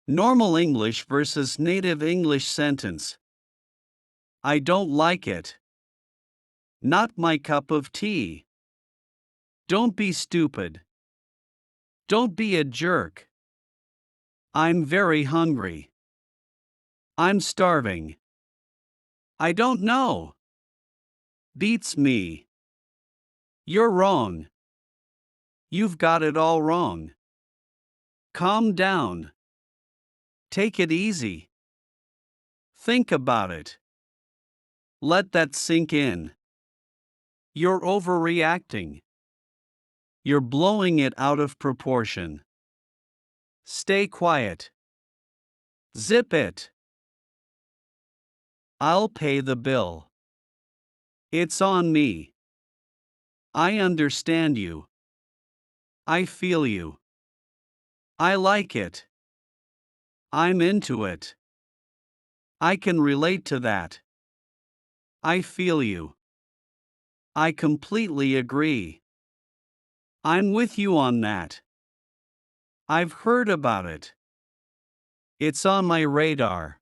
Normal English versus native English sentence. I don't like it. Not my cup of tea. Don't be stupid. Don't be a jerk. I'm very hungry. I'm starving. I don't know. Beats me. You're wrong. You've got it all wrong. Calm down. Take it easy. Think about it. Let that sink in. You're overreacting. You're blowing it out of proportion. Stay quiet. Zip it. I'll pay the bill. It's on me. I understand you. I feel you. I like it. I'm into it. I can relate to that. I feel you. I completely agree. I'm with you on that. I've heard about it. It's on my radar.